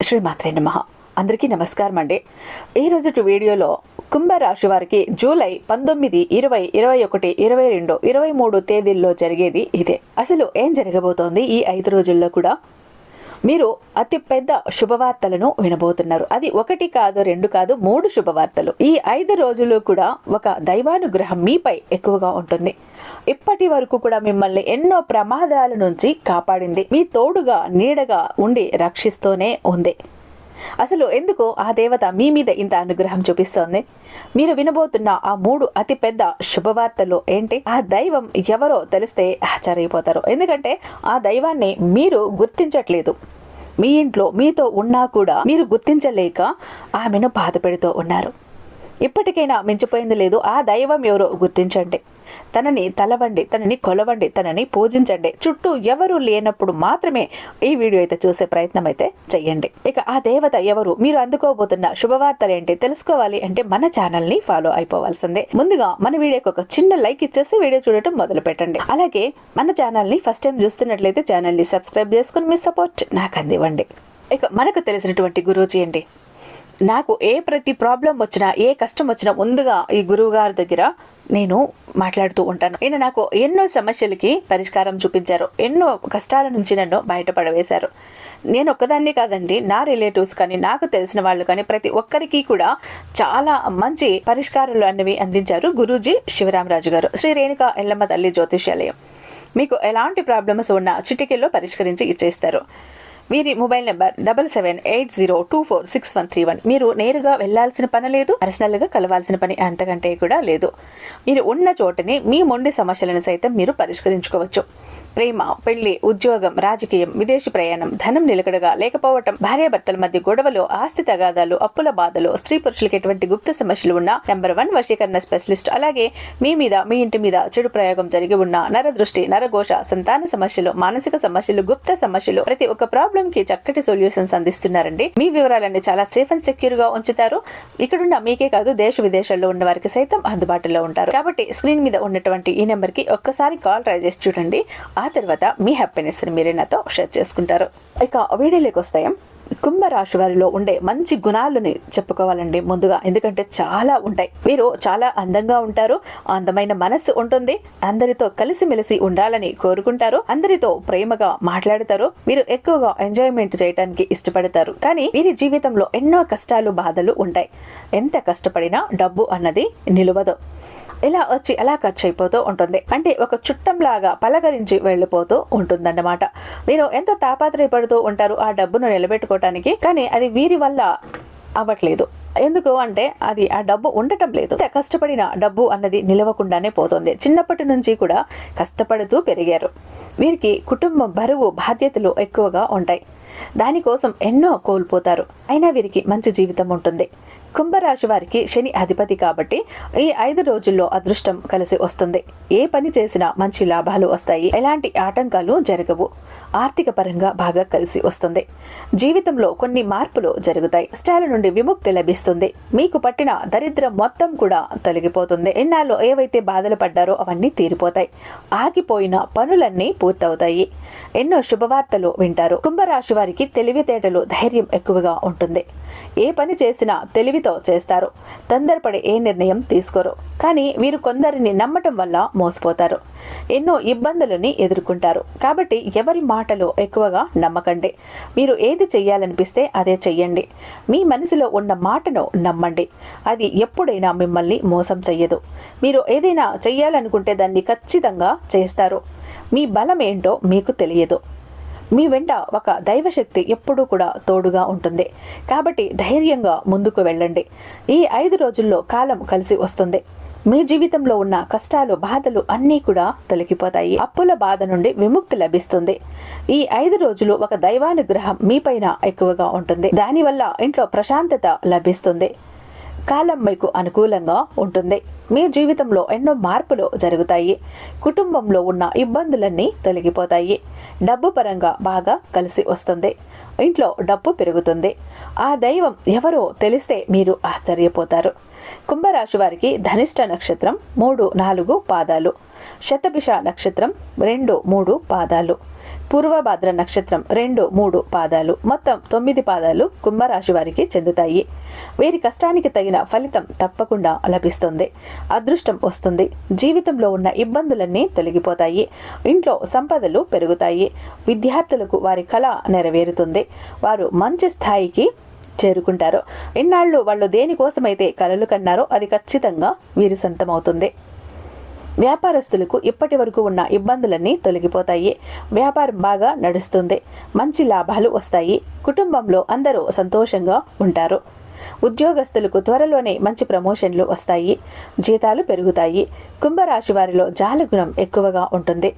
శ్రీమాత్రే నమః. అందరికీ నమస్కారం అండి. ఈ రోజు వీడియోలో కుంభరాశి వారికి జూలై 19, 20, 21, 22, 23 తేదీల్లో జరిగేది ఇదే. అసలు ఏం జరగబోతోంది ఈ 5 రోజుల్లో కూడా? మీరు అతి పెద్ద శుభవార్తలను వినబోతున్నారు. అది 1 కాదు, 2 కాదు, 3 శుభవార్తలు. ఈ 5 రోజులు కూడా ఒక దైవానుగ్రహం మీపై ఎక్కువగా ఉంటుంది. ఇప్పటి వరకు కూడా మిమ్మల్ని ఎన్నో ప్రమాదాల నుంచి కాపాడింది. మీ తోడుగా నీడగా ఉండి రక్షిస్తూనే ఉంది. అసలు ఎందుకు ఆ దేవత మీ మీద ఇంత అనుగ్రహం చూపిస్తోంది? మీరు వినబోతున్న ఆ 3 అతి పెద్ద శుభవార్తలు ఏంటి? ఆ దైవం ఎవరో తెలిస్తే ఆశ్చర్యపోతారు. ఎందుకంటే ఆ దైవాన్ని మీరు గుర్తించట్లేదు. మీ ఇంట్లో మీతో ఉన్నా కూడా మీరు గుర్తించలేక ఆమెను బాధ పెడుతూ ఉన్నారు. ఇప్పటికైనా మించిపోయింది లేదు. ఆ దైవం ఎవరో గుర్తించండి. తనని తలవండి, తనని కొలవండి, తనని పూజించండి. చుట్టూ ఎవరు లేనప్పుడు మాత్రమే ఈ వీడియో అయితే చూసే ప్రయత్నం అయితే చెయ్యండి. ఇక ఆ దేవత ఎవరు, మీరు అందుకోబోతున్న శుభవార్తలు ఏంటి తెలుసుకోవాలి అంటే మన ఛానల్ ని ఫాలో అయిపోవాల్సిందే. ముందుగా మన వీడియోకి ఒక చిన్న లైక్ ఇచ్చేసి వీడియో చూడటం మొదలు పెట్టండి. అలాగే మన ఛానల్ ని ఫస్ట్ టైం చూస్తున్నట్లయితే ఛానల్ ని సబ్స్క్రైబ్ చేసుకుని మీ సపోర్ట్ నాకు అందివ్వండి. ఇక మనకు తెలిసినటువంటి గురూజీ అండి. నాకు ప్రతి ప్రాబ్లం వచ్చినా, ఏ కష్టం వచ్చినా ముందుగా ఈ గురువు గారి దగ్గర నేను మాట్లాడుతూ ఉంటాను. ఈయన నాకు ఎన్నో సమస్యలకి పరిష్కారం చూపించారు. ఎన్నో కష్టాల నుంచి నన్ను బయటపడవేశారు. నేను ఒక్కదాన్ని కాదండి, నా రిలేటివ్స్ కానీ, నాకు తెలిసిన వాళ్ళు కానీ ప్రతి ఒక్కరికి కూడా చాలా మంచి పరిష్కారాలు అన్నవి అందించారు గురూజీ శివరామరాజు గారు, శ్రీ రేణుకా ఎల్లమ్మ తల్లి జ్యోతిష్యాలయం. మీకు ఎలాంటి ప్రాబ్లమ్స్ ఉన్నా చిటికెల్లో పరిష్కరించి ఇచ్చేస్తారు. వీరి మొబైల్ నెంబర్ 7780246131. మీరు నేరుగా వెళ్లాల్సిన పని లేదు, పర్సనల్ గా కలవాల్సిన పని అంతకంటే కూడా లేదు. మీరు ఉన్న చోటని మీ మొండి సమస్యలను సైతం మీరు పరిష్కరించుకోవచ్చు. ప్రేమ, పెళ్లి, ఉద్యోగం, రాజకీయం, విదేశీ ప్రయాణం, ధనం నిలకడగా లేకపోవటం, భార్యాభర్తల మధ్య గొడవలు, ఆస్తి తగాదాలు, అప్పుల బాధలు, స్త్రీ పురుషులకు ఎటువంటి గుప్త సమస్యలు ఉన్నా నెంబర్ 1 వశీకరణ స్పెషలిస్ట్. అలాగే మీ మీద, మీ ఇంటి మీద చెడు ప్రయోగం జరిగి ఉన్న నరదృష్టి, నరఘోష, సంతాన సమస్యలు, మానసిక సమస్యలు, గుప్త సమస్యలు, ప్రతి ఒక్క ప్రాబ్లం కి చక్కటి సొల్యూషన్స్ అందిస్తున్నారండి. మీ వివరాలన్నీ చాలా సేఫ్ అండ్ సెక్యూర్ గా ఉంచుతారు. ఇక్కడున్న మీకే కాదు, దేశ విదేశాల్లో ఉన్న వారికి సైతం అందుబాటులో ఉంటారు. కాబట్టి స్క్రీన్ మీద ఉన్నటువంటి ఈ నెంబర్ కి ఒక్కసారి కాల్ ట్రై చేసి చూడండి. ఆ తర్వాత మీ హ్యాపీనెస్ మీరే నాతో షేర్ చేసుకుంటారు. ఇక వీడియోలోకి వస్తాయి. కుంభరాశి వారిలో ఉండే మంచి గుణాలని చెప్పుకోవాలండి ముందుగా. ఎందుకంటే చాలా ఉంటాయి. మీరు చాలా అందంగా ఉంటారు, అందమైన మనస్సు ఉంటుంది, అందరితో కలిసిమెలిసి ఉండాలని కోరుకుంటారు, అందరితో ప్రేమగా మాట్లాడతారు, మీరు ఎక్కువగా ఎంజాయ్మెంట్ చేయడానికి ఇష్టపడతారు. కానీ వీరి జీవితంలో ఎన్నో కష్టాలు, బాధలు ఉంటాయి. ఎంత కష్టపడినా డబ్బు అన్నది నిలవదు. ఇలా వచ్చి అలా ఖర్చు అయిపోతూ ఉంటుంది. అంటే ఒక చుట్టంలాగా పలకరించి వెళ్ళిపోతూ ఉంటుందన్నమాట. మీరు ఎంతో తాపత్రయపడుతూ ఉంటారు ఆ డబ్బును నిలబెట్టుకోవటానికి. కానీ అది వీరి వల్ల అవ్వట్లేదు. ఎందుకు అంటే అది ఆ డబ్బు ఉండటం లేదు. కష్టపడిన డబ్బు అన్నది నిలవకుండానే పోతుంది. చిన్నప్పటి నుంచి కూడా కష్టపడుతూ పెరిగారు. వీరికి కుటుంబ బరువు, బాధ్యతలు ఎక్కువగా ఉంటాయి. దానికోసం ఎన్నో కోల్పోతారు. అయినా వీరికి మంచి జీవితం ఉంటుంది. కుంభరాశి వారికి శని అధిపతి కాబట్టి ఈ 5 రోజుల్లో అదృష్టం కలిసి వస్తుంది. ఏ పని చేసినా మంచి లాభాలు వస్తాయి. ఎలాంటి ఆటంకాలు జరగవు. ఆర్థిక పరంగా బాగా కలిసి వస్తుంది. జీవితంలో కొన్ని మార్పులు జరుగుతాయి. కష్టాల నుండి విముక్తి లభిస్తుంది. మీకు పట్టిన దరిద్రం మొత్తం కూడా తొలగిపోతుంది. ఎన్నాళ్ళు ఏవైతే బాధలు పడ్డారో అవన్నీ తీరిపోతాయి. ఆగిపోయిన పనులన్నీ పూర్తవుతాయి. ఎన్నో శుభవార్తలు వింటారు. కుంభరాశి వారికి తెలివితేటలు, ధైర్యం ఎక్కువగా ఉంటుంది. ఏ పని చేసినా తెలివితో చేస్తారు. తొందరపడి ఏ నిర్ణయం తీసుకోరు. కానీ వీరు కొందరిని నమ్మటం వల్ల మోసపోతారు. ఎన్నో ఇబ్బందులని ఎదుర్కొంటారు. కాబట్టి ఎవరి మాటలు ఎక్కువగా నమ్మకండి. మీరు ఏది చెయ్యాలనిపిస్తే అదే చెయ్యండి. మీ మనసులో ఉన్న మాటను నమ్మండి. అది ఎప్పుడైనా మిమ్మల్ని మోసం చెయ్యదు. మీరు ఏదైనా చెయ్యాలనుకుంటే దాన్ని ఖచ్చితంగా చేస్తారు. మీ బలం ఏంటో మీకు తెలియదు. మీ వెంట ఒక దైవశక్తి ఎప్పుడూ కూడా తోడుగా ఉంటుంది. కాబట్టి ధైర్యంగా ముందుకు వెళ్ళండి. ఈ 5 రోజుల్లో కాలం కలిసి వస్తుంది. మీ జీవితంలో ఉన్న కష్టాలు, బాధలు అన్నీ కూడా తొలగిపోతాయి. అప్పుల బాధ నుండి విముక్తి లభిస్తుంది. ఈ 5 రోజులు ఒక దైవానుగ్రహం మీపైన ఎక్కువగా ఉంటుంది. దానివల్ల ఇంట్లో ప్రశాంతత లభిస్తుంది. కాలం మీకు అనుకూలంగా ఉంటుంది. మీ జీవితంలో ఎన్నో మార్పులు జరుగుతాయి. కుటుంబంలో ఉన్న ఇబ్బందులన్నీ తొలగిపోతాయి. డబ్బు పరంగా బాగా కలిసి వస్తుంది. ఇంట్లో డబ్బు పెరుగుతుంది. ఆ దైవం ఎవరో తెలిస్తే మీరు ఆశ్చర్యపోతారు. కుంభరాశి వారికి ధనిష్ట నక్షత్రం 3, 4 పాదాలు, శతభిష నక్షత్రం 2, 3 పాదాలు, పూర్వభాద్ర నక్షత్రం 2, 3 పాదాలు, మొత్తం 9 పాదాలు కుంభరాశి వారికి చెందుతాయి. వీరి కష్టానికి తగిన ఫలితం తప్పకుండా లభిస్తుంది. అదృష్టం వస్తుంది. జీవితంలో ఉన్న ఇబ్బందులన్నీ తొలగిపోతాయి. ఇంట్లో సంపదలు పెరుగుతాయి. విద్యార్థులకు వారి కళ నెరవేరుతుంది. వారు మంచి స్థాయికి చేరుకుంటారు. ఇన్నాళ్ళు వాళ్ళు దేనికోసమైతే కలలు కన్నారో అది ఖచ్చితంగా వీరి సొంతమవుతుంది. వ్యాపారస్తులకు ఇప్పటి వరకు ఉన్న ఇబ్బందులన్నీ తొలగిపోతాయి. వ్యాపారం బాగా నడుస్తుంది. మంచి లాభాలు వస్తాయి. కుటుంబంలో అందరూ సంతోషంగా ఉంటారు. ఉద్యోగస్తులకు త్వరలోనే మంచి ప్రమోషన్లు వస్తాయి. జీతాలు పెరుగుతాయి. కుంభరాశి వారిలో జాలగుణం ఎక్కువగా ఉంటుంది.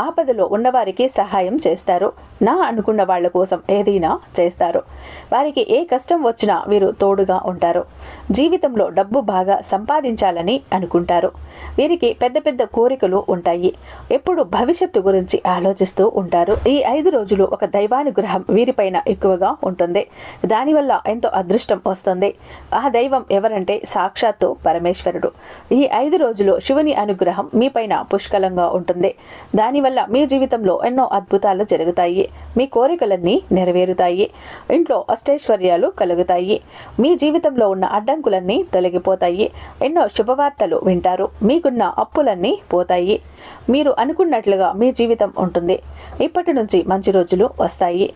ఆపదలో ఉన్నవారికి సహాయం చేస్తారు. నా అనుకున్న వాళ్ళ కోసం ఏదైనా చేస్తారు. వారికి ఏ కష్టం వచ్చినా వీరు తోడుగా ఉంటారు. జీవితంలో డబ్బు బాగా సంపాదించాలని అనుకుంటారు. వీరికి పెద్ద పెద్ద కోరికలు ఉంటాయి. ఎప్పుడు భవిష్యత్తు గురించి ఆలోచిస్తూ ఉంటారు. ఈ 5 రోజులు ఒక దైవానుగ్రహం వీరిపైన ఎక్కువగా ఉంటుంది. దానివల్ల ఎంతో అదృష్టం వస్తుంది. ఆ దైవం ఎవరంటే సాక్షాత్తు పరమేశ్వరుడు. ఈ 5 రోజులు శివుని అనుగ్రహం మీపైన పుష్కలంగా ఉంటుంది. దానివల్ల మీ జీవితంలో ఎన్నో అద్భుతాలు జరుగుతాయి. మీ కోరికలన్నీ నెరవేరుతాయి. ఇంట్లో అష్టైశ్వర్యాలు కలుగుతాయి. మీ జీవితంలో ఉన్న అడ్డంకులన్నీ తొలగిపోతాయి. ఎన్నో శుభవార్తలు వింటారు. మీకున్న అప్పులన్నీ పోతాయి. మీరు అనుకున్నట్లుగా మీ జీవితం ఉంటుంది. ఇప్పటి నుంచి మంచి రోజులు వస్తాయి.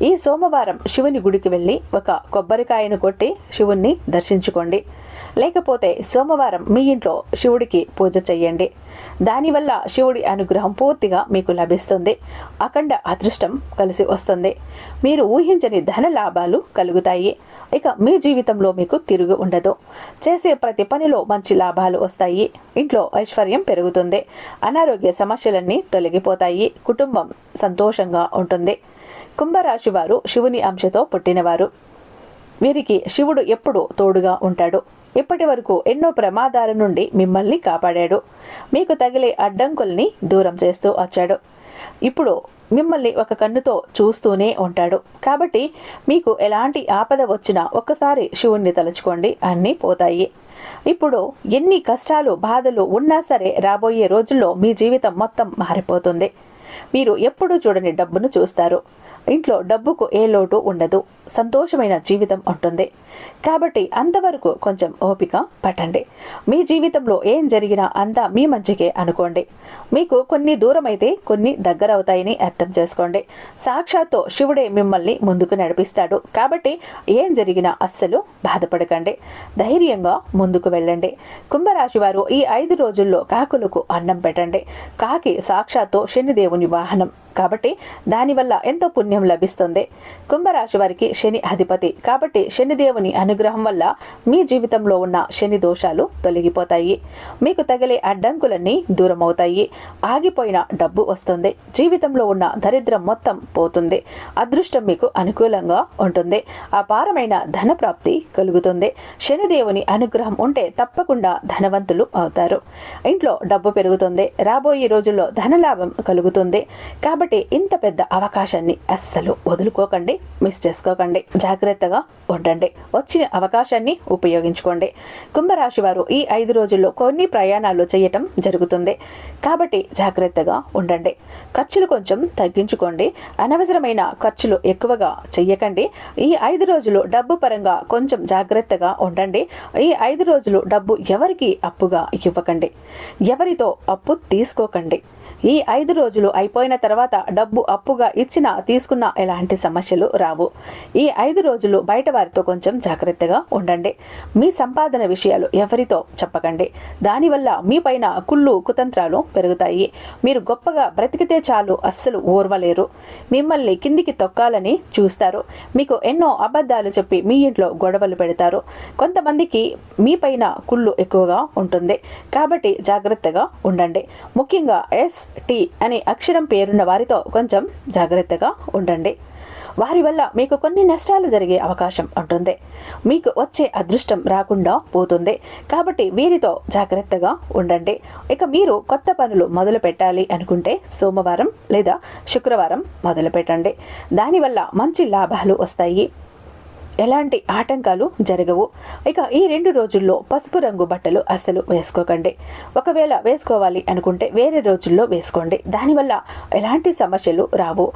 ఈ సోమవారం శివుని గుడికి వెళ్ళి ఒక కొబ్బరికాయను కొట్టి శివుణ్ణి దర్శించుకోండి. లేకపోతే సోమవారం మీ ఇంట్లో శివుడికి పూజ చెయ్యండి. దానివల్ల శివుడి అనుగ్రహం పూర్తిగా మీకు లభిస్తుంది. అఖండ అదృష్టం కలిసి వస్తుంది. మీరు ఊహించని ధన లాభాలు కలుగుతాయి. ఇక మీ జీవితంలో మీకు తిరుగు ఉండదు. చేసే ప్రతి పనిలో మంచి లాభాలు వస్తాయి. ఇంట్లో ఐశ్వర్యం పెరుగుతుంది. అనారోగ్య సమస్యలన్నీ తొలగిపోతాయి. కుటుంబం సంతోషంగా ఉంటుంది. కుంభరాశి వారు శివుని అంశతో పుట్టినవారు. వీరికి శివుడు ఎప్పుడూ తోడుగా ఉంటాడు. ఇప్పటి వరకు ఎన్నో ప్రమాదాల నుండి మిమ్మల్ని కాపాడాడు. మీకు తగిలే అడ్డంకుల్ని దూరం చేస్తూ వచ్చాడు. ఇప్పుడు మిమ్మల్ని ఒక కన్నుతో చూస్తూనే ఉంటాడు. కాబట్టి మీకు ఎలాంటి ఆపద వచ్చినా ఒక్కసారి శివుణ్ణి తలుచుకోండి, అన్నీ పోతాయి. ఇప్పుడు ఎన్ని కష్టాలు బాధలు ఉన్నా సరే రాబోయే రోజుల్లో మీ జీవితం మొత్తం మారిపోతుంది. మీరు ఎప్పుడూ చూడని డబ్బును చూస్తారు. ఇంట్లో డబ్బుకు ఏ లోటు ఉండదు. సంతోషమైన జీవితం ఉంటుంది. కాబట్టి అంతవరకు కొంచెం ఓపిక పట్టండి. మీ జీవితంలో ఏం జరిగినా అంతా మీ మంచికే అనుకోండి. మీకు కొన్ని దూరం అయితే కొన్ని దగ్గర అవుతాయని అర్థం చేసుకోండి. సాక్షాత్తు శివుడే మిమ్మల్ని ముందుకు నడిపిస్తాడు. కాబట్టి ఏం జరిగినా అస్సలు బాధపడకండి. ధైర్యంగా ముందుకు వెళ్ళండి. కుంభరాశి వారు ఈ 5 రోజుల్లో కాకులకు అన్నం పెట్టండి. కాకి సాక్షాత్తు శనిదేవుని వాహనం కాబట్టి దానివల్ల ఎంతో పుణ్యం లభిస్తుంది. కుంభరాశి వారికి శని అధిపతి కాబట్టి శనిదేవుని అనుగ్రహం వల్ల మీ జీవితంలో ఉన్న శని దోషాలు తొలగిపోతాయి. మీకు తగిలే అడ్డంకులన్నీ దూరం అవుతాయి. ఆగిపోయిన డబ్బు వస్తుంది. జీవితంలో ఉన్న దరిద్రం మొత్తం పోతుంది. అదృష్టం మీకు అనుకూలంగా ఉంటుంది. అపారమైన ధన ప్రాప్తి కలుగుతుంది. శనిదేవుని అనుగ్రహం ఉంటే తప్పకుండా ధనవంతులు అవుతారు. ఇంట్లో డబ్బు పెరుగుతుంది. రాబోయే రోజుల్లో ధనలాభం కలుగుతుంది. కాబట్టి ఇంత పెద్ద అవకాశాన్ని అస్సలు వదులుకోకండి, మిస్ చేసుకోకండి. జాగ్రత్తగా ఉండండి. వచ్చిన అవకాశాన్ని ఉపయోగించుకోండి. కుంభరాశి వారు ఈ 5 రోజుల్లో కొన్ని ప్రయాణాలు చేయటం జరుగుతుంది. కాబట్టి జాగ్రత్తగా ఉండండి. ఖర్చులు కొంచెం తగ్గించుకోండి. అనవసరమైన ఖర్చులు ఎక్కువగా చెయ్యకండి. ఈ 5 రోజులు డబ్బు పరంగా కొంచెం జాగ్రత్తగా ఉండండి. ఈ 5 రోజులు డబ్బు ఎవరికి అప్పుగా ఇవ్వకండి. ఎవరితో అప్పు తీసుకోకండి. ఈ 5 రోజులు అయిపోయిన తర్వాత డబ్బు అప్పుగా ఇచ్చినా తీసుకున్నా ఎలాంటి సమస్యలు రావు. ఈ 5 రోజులు బయట వారితో కొంచెం జాగ్రత్తగా ఉండండి. మీ సంపాదన విషయాలు ఎవరితో చెప్పకండి. దానివల్ల మీ పైన కుళ్ళు కుతంత్రాలు పెరుగుతాయి. మీరు గొప్పగా బ్రతికితే చాలు అస్సలు ఓర్వలేరు. మిమ్మల్ని కిందికి తొక్కాలని చూస్తారు. మీకు ఎన్నో అబద్ధాలు చెప్పి మీ ఇంట్లో గొడవలు పెడతారు. కొంతమందికి మీ పైన కుళ్ళు ఎక్కువగా ఉంటుంది. కాబట్టి జాగ్రత్తగా ఉండండి. ముఖ్యంగా టీ అనే అక్షరం పేరున్న వారితో కొంచెం జాగ్రత్తగా ఉండండి. వారి వల్ల మీకు కొన్ని నష్టాలు జరిగే అవకాశం ఉంటుంది. మీకు వచ్చే అదృష్టం రాకుండా పోతుంది. కాబట్టి వీరితో జాగ్రత్తగా ఉండండి. ఇక మీరు కొత్త పనులు మొదలు పెట్టాలి అనుకుంటే సోమవారం లేదా శుక్రవారం మొదలు పెట్టండి. దానివల్ల మంచి లాభాలు వస్తాయి. ఎలాంటి ఆటంకాలు జరగవు. ఇక ఈ 2 రోజుల్లో పసుపు రంగు బట్టలు అస్సలు వేసుకోకండి. ఒకవేళ వేసుకోవాలి అనుకుంటే వేరే రోజుల్లో వేసుకోండి. దానివల్ల ఎలాంటి సమస్యలు రావు.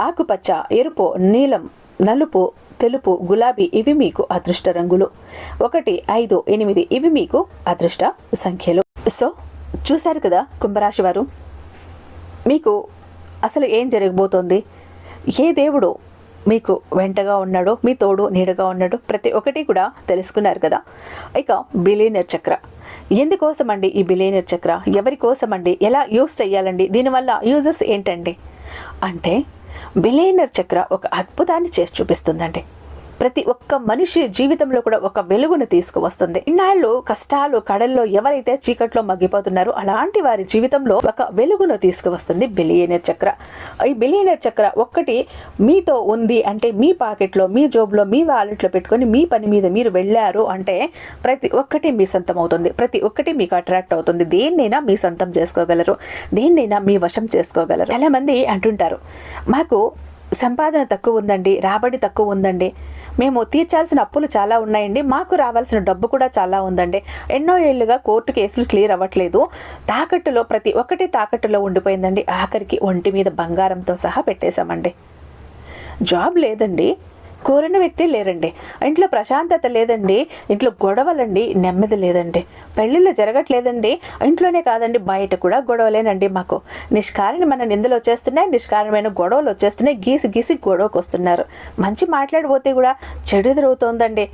ఆకుపచ్చ, ఎరుపు, నీలం, నలుపు, తెలుపు, గులాబీ ఇవి మీకు అదృష్ట రంగులు. 1, 5, 8 ఇవి మీకు అదృష్ట సంఖ్యలు. సో చూశారు కదా కుంభరాశి వారు, మీకు అసలు ఏం జరగబోతోంది, ఏ దేవుడు మీకు వెంటగా ఉన్నాడో, మీ తోడు నీడగా ఉన్నాడో ప్రతి ఒక్కటి కూడా తెలుసుకున్నారు కదా. ఇక బిలియనర్ చక్ర ఎందుకోసం అండి? ఈ బిలియనర్ చక్ర ఎవరి కోసం అండి? ఎలా యూజ్ చేయాలండి? దీనివల్ల యూజెస్ ఏంటండి అంటే, బిలియనర్ చక్ర ఒక అద్భుతాన్ని చేసి చూపిస్తుందండి. ప్రతి ఒక్క మనిషి జీవితంలో కూడా ఒక వెలుగును తీసుకువస్తుంది. ఇన్నాళ్ళు కష్టాలు కడల్లో ఎవరైతే చీకట్లో మగ్గిపోతున్నారో అలాంటి వారి జీవితంలో ఒక వెలుగును తీసుకువస్తుంది బిలియనర్ చక్ర. ఈ బిలియనర్ చక్ర ఒక్కటి మీతో ఉంది అంటే, మీ పాకెట్లో, మీ జోబులో, మీ వాలెట్లో పెట్టుకొని మీ పని మీద మీరు వెళ్ళారు అంటే ప్రతి ఒక్కటి మీ సొంతం అవుతుంది. ప్రతి ఒక్కటి మీకు అట్రాక్ట్ అవుతుంది. దేన్నైనా మీ సొంతం చేసుకోగలరు, దేన్నైనా మీ వశం చేసుకోగలరు. చాలా మంది అంటుంటారు, మాకు సంపాదన తక్కువ ఉందండి, రాబడి తక్కువ ఉందండి, మేము తీర్చాల్సిన అప్పులు చాలా ఉన్నాయండి, మాకు రావాల్సిన డబ్బు కూడా చాలా ఉందండి, ఎన్నో ఏళ్ళుగా కోర్టు కేసులు క్లియర్ అవ్వట్లేదు, తాకట్టులో ప్రతి ఒక్కటి తాకట్టులో ఉండిపోయిందండి, ఆఖరికి ఒంటి మీద బంగారంతో సహా పెట్టేశామండి, జాబ్ లేదండి, కోరిన వ్యక్తి లేరండి, ఇంట్లో ప్రశాంతత లేదండి, ఇంట్లో గొడవలండి, నెమ్మది లేదండి, పెళ్ళిళ్ళు జరగట్లేదండి, ఇంట్లోనే కాదండి బయట కూడా గొడవలేనండి, మాకు నిష్కారణమైన నిందలు వచ్చేస్తున్నాయి, నిష్కారణమైన గొడవలు వచ్చేస్తున్నాయి, గీసి గీసి గొడవకు వస్తున్నారు, మంచి మాట్లాడిపోతే కూడా చెడు ఎదురవుతోందండి,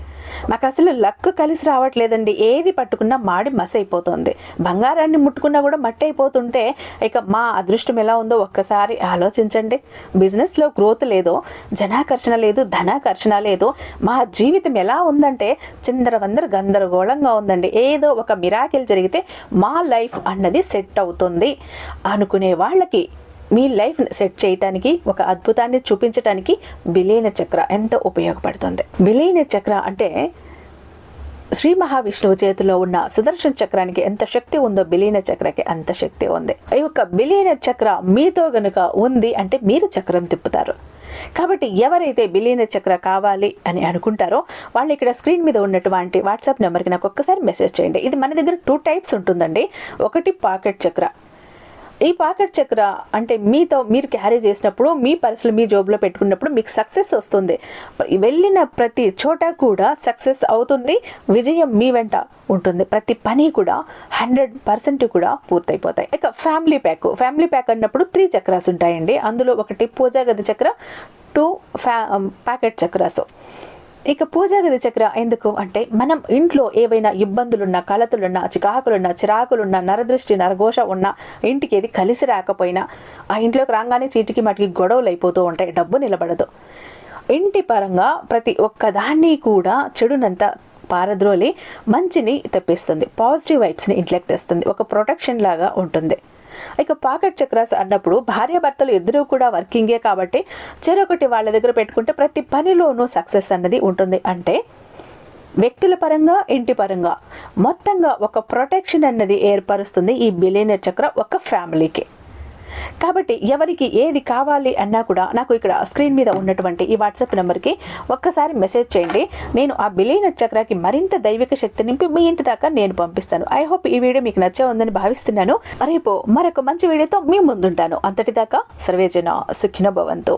మాకు అసలు లక్ కలిసి రావట్లేదండి, ఏది పట్టుకున్నా మాడి మసి అయిపోతుంది, బంగారాన్ని ముట్టుకున్నా కూడా మట్టి అయిపోతుంటే ఇక మా అదృష్టం ఎలా ఉందో ఒక్కసారి ఆలోచించండి. బిజినెస్లో గ్రోత్ లేదో, జనాకర్షణ లేదు, ధనాకర్షణ లేదు, మా జీవితం ఎలా ఉందంటే చిందరవందర గందరగోళంగా ఉందండి, ఏదో ఒక మిరాకిల్ జరిగితే మా లైఫ్ అన్నది సెట్ అవుతుంది అనుకునే వాళ్ళకి మీ లైఫ్ సెట్ చేయటానికి, ఒక అద్భుతాన్ని చూపించడానికి బిలియనర్ చక్ర ఎంతో ఉపయోగపడుతుంది. బిలియనర్ చక్ర అంటే శ్రీ మహావిష్ణువు చేతిలో ఉన్న సుదర్శన చక్రానికి ఎంత శక్తి ఉందో బిలియనర్ చక్రకి అంత శక్తి ఉంది. ఈ యొక్క బిలియనర్ చక్ర మీతో గనుక ఉంది అంటే మీరు చక్రం తిప్పుతారు. కాబట్టి ఎవరైతే బిలియనర్ చక్ర కావాలి అని అనుకుంటారో వాళ్ళు ఇక్కడ స్క్రీన్ మీద ఉన్నటువంటి వాట్సాప్ నెంబర్కి నాకు ఒక్కసారి మెసేజ్ చేయండి. ఇది మన దగ్గర 2 టైప్స్ ఉంటుందండి. ఒకటి పాకెట్ చక్ర. ఈ పాకెట్ చక్ర అంటే మీరు క్యారీ చేసినప్పుడు, మీ పర్సులు మీ జోబులో పెట్టుకున్నప్పుడు మీకు సక్సెస్ వస్తుంది, వెళ్ళిన ప్రతి చోట కూడా సక్సెస్ అవుతుంది, విజయం మీ వెంట ఉంటుంది, ప్రతి పని కూడా 100% కూడా పూర్తయిపోతాయి. ఇక ఫ్యామిలీ ప్యాక్ అన్నప్పుడు 3 చక్రాస్ ఉంటాయండి. అందులో ఒకటి పూజా గది చక్ర, 2 ప్యాకెట్ చక్రాస్. ఇక పూజా గది చక్ర ఎందుకు అంటే, మనం ఇంట్లో ఏవైనా ఇబ్బందులున్నా, కలతలున్నా, చికాకులున్నా, చిరాకులున్నా, నరదృష్టి నరఘోష ఉన్నా, ఇంటికి ఏది కలిసి రాకపోయినా ఆ ఇంట్లోకి రాగానే చీటికి మటికి గొడవలు అయిపోతూ ఉంటాయి, డబ్బు నిలబడదు. ఇంటి పరంగా ప్రతి ఒక్కదాన్ని కూడా చెడునంతా పారద్రోలి మంచిని తెప్పిస్తుంది, పాజిటివ్ వైబ్స్ని ఇంట్లోకి తెస్తుంది, ఒక ప్రొటెక్షన్ లాగా ఉంటుంది. ఇక పాకెట్ చక్రాస్ అన్నప్పుడు భార్యాభర్తలు ఇద్దరూ కూడా వర్కింగే కాబట్టి చెరొకటి వాళ్ళ దగ్గర పెట్టుకుంటే ప్రతి పనిలోనూ సక్సెస్ అన్నది ఉంటుంది. అంటే వ్యక్తుల పరంగా, ఇంటి పరంగా మొత్తంగా ఒక ప్రొటెక్షన్ అన్నది ఏర్పరుస్తుంది ఈ బిలియనర్ చక్ర ఒక ఫ్యామిలీకి. కాబట్టి ఎవరికి ఏది కావాలి అన్నా కూడా నాకు ఇక్కడ స్క్రీన్ మీద ఉన్నటువంటి ఈ వాట్సాప్ నెంబర్కి ఒక్కసారి మెసేజ్ చేయండి. నేను ఆ బిలియనర్ చక్రాకి మరింత దైవిక శక్తి నింపి మీ ఇంటి దాకా నేను పంపిస్తాను. ఐ హోప్ ఈ వీడియో మీకు నచ్చే ఉందని భావిస్తున్నాను. రేపు మరొక మంచి వీడియోతో మీ ముందుంటాను. అంతటిదాకా సర్వేజన సుఖినో భవంతు.